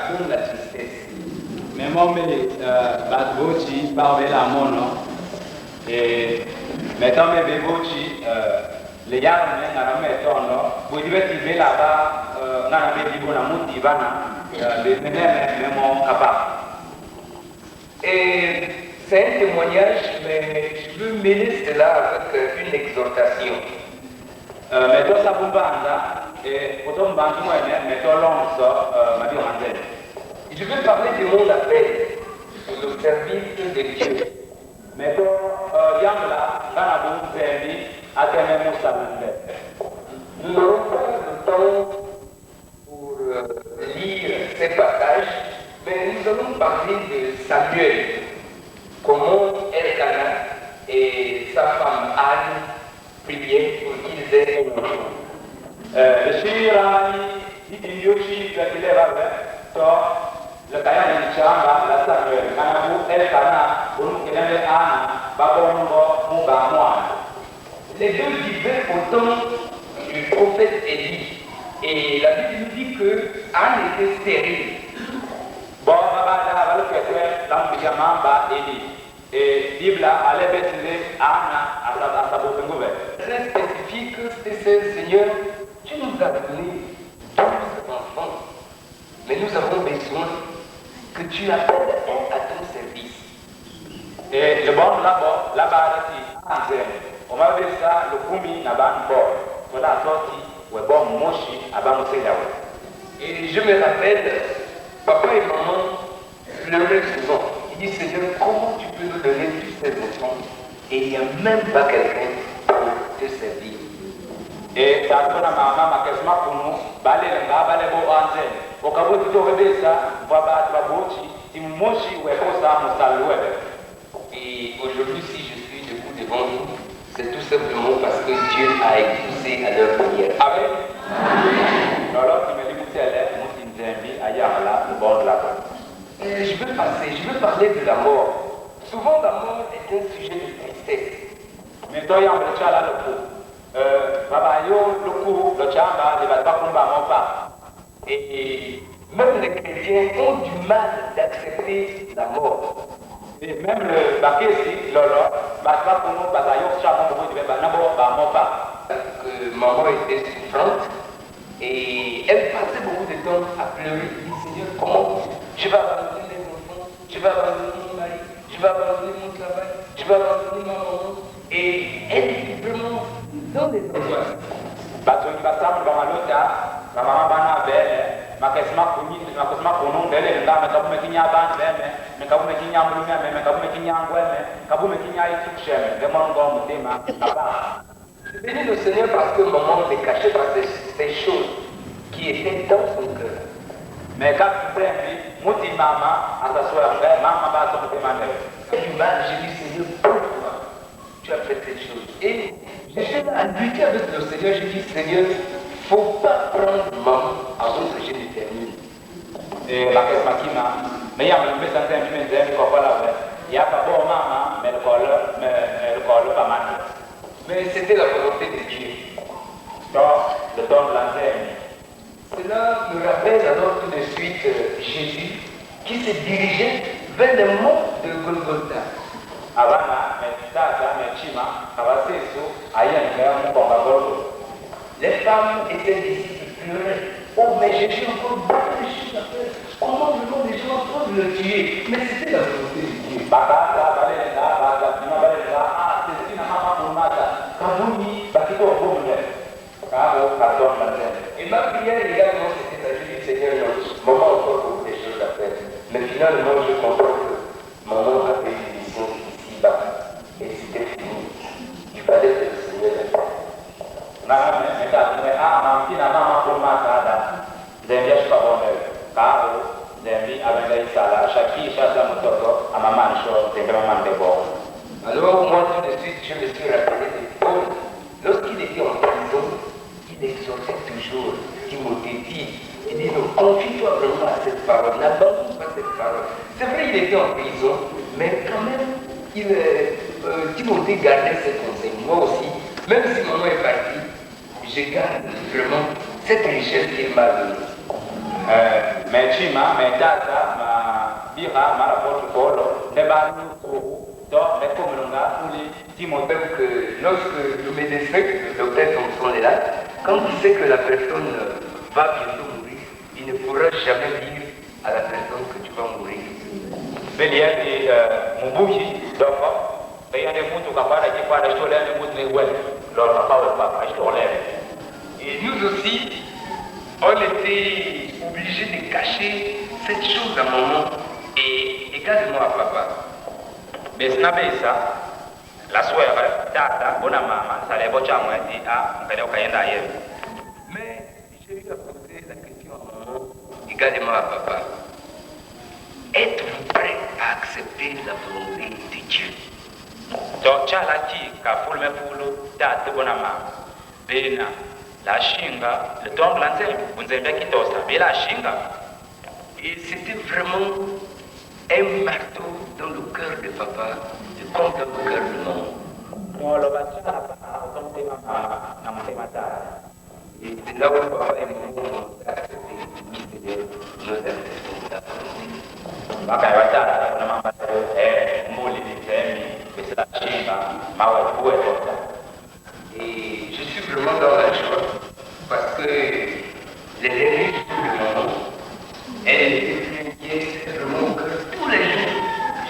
comme la tristesse. Mais moi, Batbochi, parle la mono. Et maintenant, mes bébochi, les gars, on a mis ton vous devez là-bas, on a mis du bon amour, les même capable. Et c'est un témoignage, mais je veux mêler cela avec une exhortation. Mais toi, ça vous banda, et autant bandu, mais toi, l'on sort, ma vie en je veux parler de mon appel pour le service de Dieu. Mais toi, Yamla, dans la bonne famille, à tes mêmes nous n'aurons pas le temps pour lire ces passages, mais nous allons parler de Samuel, comment Elkanah et sa femme Anne priaient pour qu'ils aient un enfant. Le Shirani, il Yoshi, le Kayan Chamba, la Samuel, Kanabu, Elkanah, Burukene Anna, Babongo, Muba, Moine. Les deux vivaient au temps du prophète Élie. Et la Bible nous dit que Anne était stérile. Bon, Baba, le fait l'ambijama, ba Élie. Et Bible allait baisser Anna à sa bouffe nouvelle. Très spécifique, c'est Seigneur, tu nous as donné 12 enfants. Mais nous avons besoin que tu appelles un à ton service. Et le bon là-bas, on m'a dit ça, le Kumi n'a pas de bord. Voilà, sorti, ou bon, mochi, à Bamoussélaoué. Et je me rappelle, papa et maman pleuraient souvent. Ils disent, Seigneur, comment tu peux nous donner tous ces enfants et il n'y a même pas quelqu'un pour te servir. Et ça a donné à ma maman, qu'elle m'a pour nous, balé le gars, balé beau anzen. Au cas où tu te réveilles ça, voilà, tu vas bouchi, tu mochi, ou est-ce ça, mon salut. Et aujourd'hui, si je suis debout devant vous, c'est tout simplement parce que Dieu a écouté à leur prière. Amen. Alors, tu me dis que tu es là, moi, tu me dis, ailleurs là, le bon là-bas. Je veux parler de la mort. Souvent, la mort est un sujet de tristesse. Mais toi, il y a un peu là le coup. Baba, yo, le coup, le chamba, il va pas combattre, pas. Et même les chrétiens ont du mal d'accepter la mort. Et même le baquet ici, Lolo, pas pour nous, Bataillon, Chamon, que maman était souffrante et elle passait beaucoup de temps à pleurer. Elle dit, Seigneur, comment je vais abandonner les enfants, je vais abandonner mon mari, je vais abandonner mon travail, je vais abandonner ma maman. Et elle était vraiment dans des angoisses. Ma maman bana belle, ma kesma kuni, ma kesma konon belle, nda me kabu me kinya ban belle, me kabu me kinya mulume, me kabu me kinya ngweme, kabu me kinya ituksheme, de mongo mutema, papa. Je bénis le Seigneur parce que maman ne cachait pas ces choses qui étaient dans son cœur. Mais quand tu fais, mouti maman, à ta soeur, maman va se faire ma mère. Du mal, j'ai dit Seigneur, pourquoi tu as fait cette chose? Et j'étais là à lutter avec le Seigneur, j'ai dit Seigneur, il ne faut pas prendre maman avant que je ne termine. Et la caisse makina, mais il y a un peu de temps, il y a pas bon maman, mais le col pas mal. Mais c'était la volonté de Dieu. Donc, le don de l'antenne. Cela me rappelle alors tout de suite Jésus qui se dirigeait vers le mont de Golgotha. Avant, mais Chima, les femmes étaient disciples pleuraient. Oh, mais Jésus encore beaucoup de choses à faire. Comment vraiment les gens peuvent le tuer? Mais c'était la volonté de Dieu. Et ma prière également, c'était à Dieu, Seigneur, maman encore beaucoup de choses à faire. Mais finalement, je comprends que maman avait une mission ici-bas. Et c'était fini. Il fallait que le Seigneur le fasse. Alors moi tout de suite je me suis rappelé de Paul. Lorsqu'il était en prison, il exhortait toujours Timothée, il dit non, confie-toi vraiment à cette parole, n'abandonne pas cette parole. C'est vrai il était en prison, mais quand même Timothée gardait ses conseils. Moi aussi, même si maman est partie, je garde vraiment cette richesse qu'il m'a donnée. Mechima, Metata, ma Bira, Marapoto Polo, Nebanu, dans les communautés où les Timothée, que lorsque le médecin, le docteur Thompson est là, quand il sait que la personne va bientôt mourir, il ne pourra jamais dire à la personne que tu vas mourir. Beliati Mubuki, d'offre, payant des moutons capables de faire des choses, les moutons, leur papa, et nous aussi, on était obligés de cacher cette chose à maman et également à papa. Mais ce n'est pas ça. La soeur, tata, bonne maman, ça les bocha moi dit ah, on va aller d'ailleurs. Mais j'ai eu à poser la question à maman, également à papa. Êtes-vous prêt à accepter la volonté de Dieu? Donc, Chalaki, Kaful Mefulu, Tata, bonne maman, Bena, la Shinga, le temps de l'anzem, vous avez qui tosta, mais la Shinga. Et c'était vraiment un marteau dans le cœur de papa, contre le cœur de maman. Et c'est là où papa et maman ont accepté nos acceptions de la et je suis vraiment dans la joie parce que les derniers jours de maman, elle était plus inquiète vraiment que tous les jours.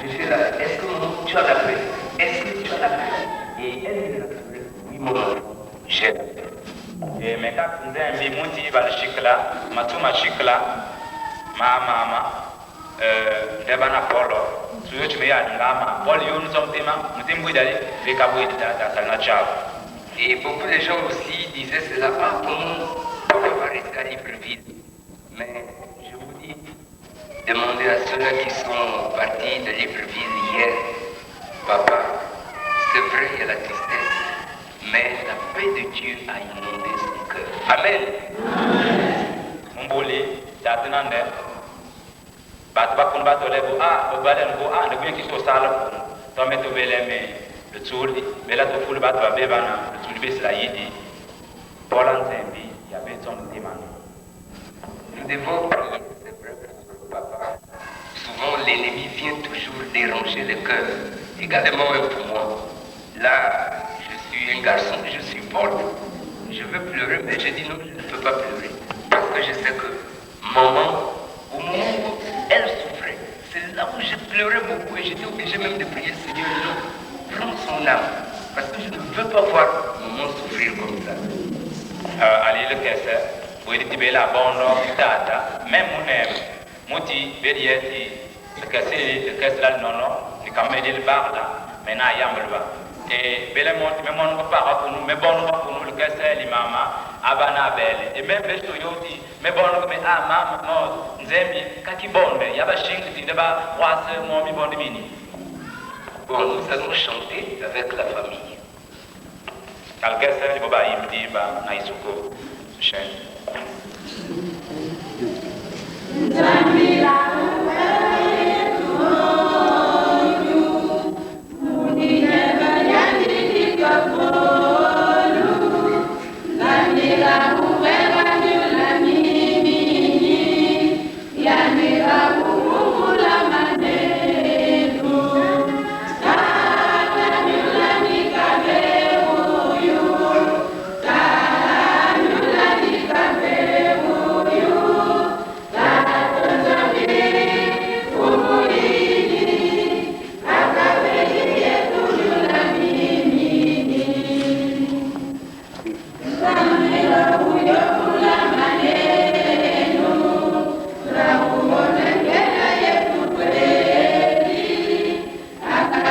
Je suis là, est-ce que maman, tu as la paix? Est-ce que tu as la paix? Et elle me rassurait, oui maman, j'ai la paix. Et mais quand vous avez mis mon petit chikla, matuma chikla, ma maman, debana polo, tu me as dit maman, poli nous sommes des mamans, nous sommes d'aller, les cabouis dans sa nature. Et beaucoup de gens aussi disaient cela, ah comment papa va rester à Libreville. Mais je vous dis, demandez à ceux-là qui sont partis de Libreville hier, papa, c'est vrai, il y a la tristesse, mais la paix de Dieu a inondé son cœur. Amen. Mbouli, d'attendre, battre battre les beaux, ah, au balai, ah, le bien qui sont sales, t'en mets au belé, mais le tourli, mais là, tu fous le battre à bébana, le tourli, c'est la yidi, pour l'anzembi, il y avait son démon. Nous devons prier, c'est vrai, papa. Souvent, l'ennemi vient toujours déranger le cœur, également pour moi. Là, je suis un garçon, je suis fort. Je veux pleurer, mais je dis non, je ne peux pas pleurer. Parce que je sais que maman, au moment où elle souffrait, c'est là où j'ai pleuré beaucoup et j'étais obligé même de prier, Seigneur, non, prends son âme. Parce que je ne veux pas voir maman souffrir comme ça. Ali le kese, vous êtes la bonne tata, même mon aime, mouti, bérieti, le kese là, non, ni quand même le bar là, mais n'a yambalba. Et belle monte, mais mon papa pour nous, mais bon pour nous, le kese, les mamas, abana belle, et même besto yoti, mais bon, mais ah, maman, non, nzembi, kaki bonne, yaba shing, si deba, wasse, mon mi bon de mini. Bon, nous allons chanter avec la famille. Kalkese, il va y dire, naïsuko, chien.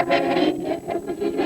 Thank you.